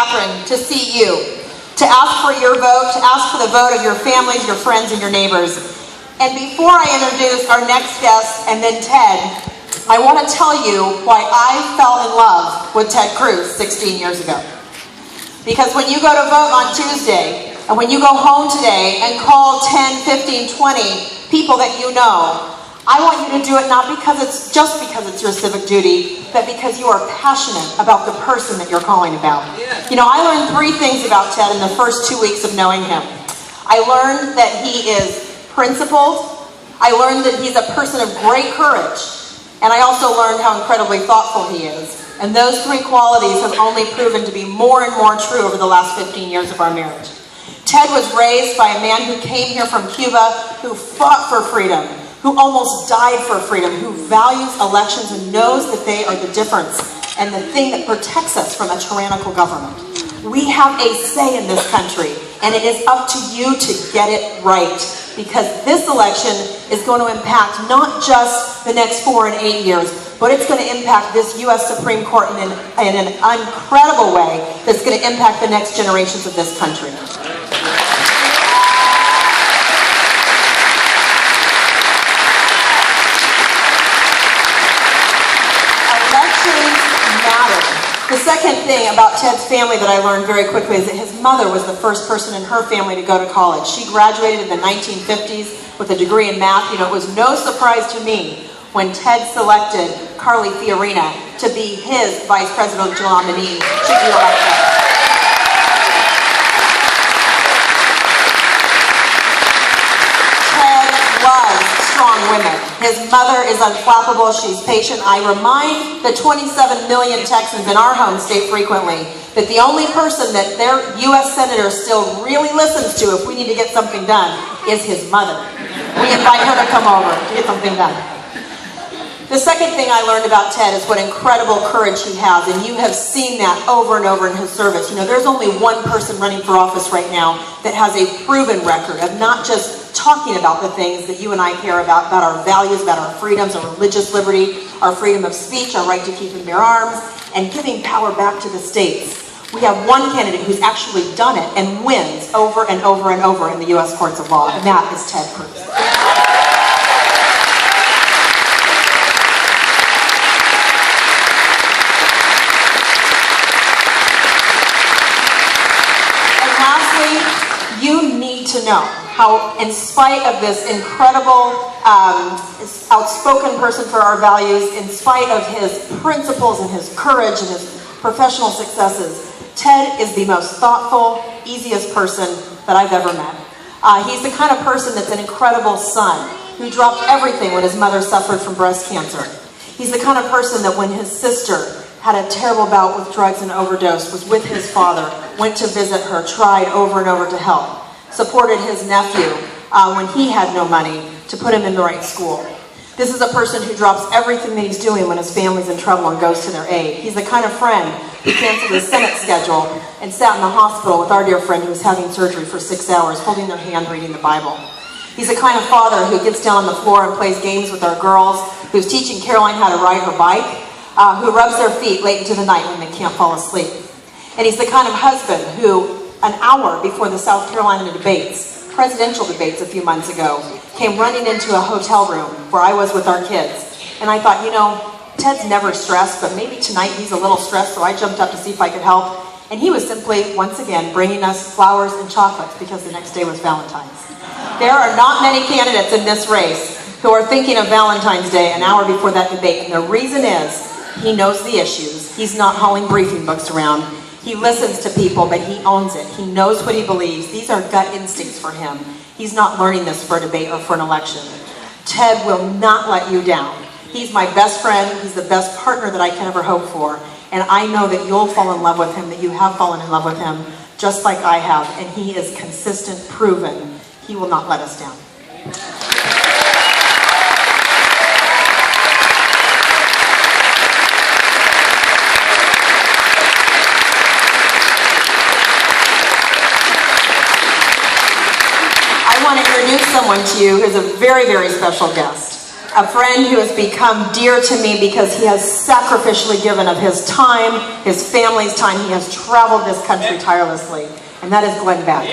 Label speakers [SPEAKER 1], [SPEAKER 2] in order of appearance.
[SPEAKER 1] Catherine to see you, to ask for your vote, to ask for the vote of your families, your friends, and your neighbors. And before I introduce our next guest and then Ted, I want to tell you why I fell in love with Ted Cruz 16 years ago. Because when you go to vote on Tuesday, and when you go home today and call 10, 15, 20 people that you know, I want you to do it not because it's your civic duty, but because you are passionate about the person that you're calling about. You know, I learned 3 things about Ted in the first 2 weeks of knowing him. I learned that he is principled. I learned that he's a person of great courage. And I also learned how incredibly thoughtful he is. And those 3 qualities have only proven to be more and more true over the last 15 years of our marriage. Ted was raised by a man who came here from Cuba, who fought for freedom, who almost died for freedom, who values elections and knows that they are the difference and the thing that protects us from a tyrannical government. We have a say in this country, and it is up to you to get it right, because this election is going to impact not just the next 4 and 8 years, but it's going to impact this U.S. Supreme Court in an incredible way that's going to impact the next generations of this country. The second thing about Ted's family that I learned very quickly is that his mother was the first person in her family to go to college. She graduated in the 1950s with a degree in math. You know, it was no surprise to me when Ted selected Carly Fiorina to be his vice presidential nominee to be elected. Strong women. His mother is unflappable. She's patient. I remind the 27 million Texans in our home state frequently that the only person that their U.S. senator still really listens to if we need to get something done is his mother. We invite her to come over to get something done. The second thing I learned about Ted is what incredible courage he has, and you have seen that over and over in his service. You know, there's only one person running for office right now that has a proven record of not just talking about the things that you and I care about our values, about our freedoms, our religious liberty, our freedom of speech, our right to keep and bear arms, and giving power back to the states. We have one candidate who's actually done it and wins over and over and over in the U.S. courts of law, and that is Ted Cruz. You need to know how, in spite of this incredible, outspoken person for our values, in spite of his principles and his courage and his professional successes, Ted is the most thoughtful, easiest person that I've ever met. He's the kind of person that's an incredible son who dropped everything when his mother suffered from breast cancer. He's the kind of person that when his sister had a terrible bout with drugs and overdose, was with his father, went to visit her, tried over and over to help, supported his nephew when he had no money to put him in the right school. This is a person who drops everything that he's doing when his family's in trouble and goes to their aid. He's the kind of friend who canceled his Senate schedule and sat in the hospital with our dear friend who was having surgery for 6 hours, holding their hand, reading the Bible. He's the kind of father who gets down on the floor and plays games with our girls, who's teaching Caroline how to ride her bike, who rubs their feet late into the night when they can't fall asleep. And he's the kind of husband who, an hour before the South Carolina debates, presidential debates a few months ago, came running into a hotel room where I was with our kids. And I thought, you know, Ted's never stressed, but maybe tonight he's a little stressed, so I jumped up to see if I could help. And he was simply, once again, bringing us flowers and chocolates because the next day was Valentine's. There are not many candidates in this race who are thinking of Valentine's Day an hour before that debate. And the reason is, he knows the issues. He's not hauling briefing books around. He listens to people, but he owns it. He knows what he believes. These are gut instincts for him. He's not learning this for a debate or for an election. Ted will not let you down. He's my best friend. He's the best partner that I can ever hope for. And I know that you'll fall in love with him, that you have fallen in love with him, just like I have. And he is consistent, proven. He will not let us down. I want to introduce someone to you who's a very, very special guest. a friend who has become dear to me because he has sacrificially given of his time, his family's time. He has traveled this country tirelessly, and that is Glenn Beck.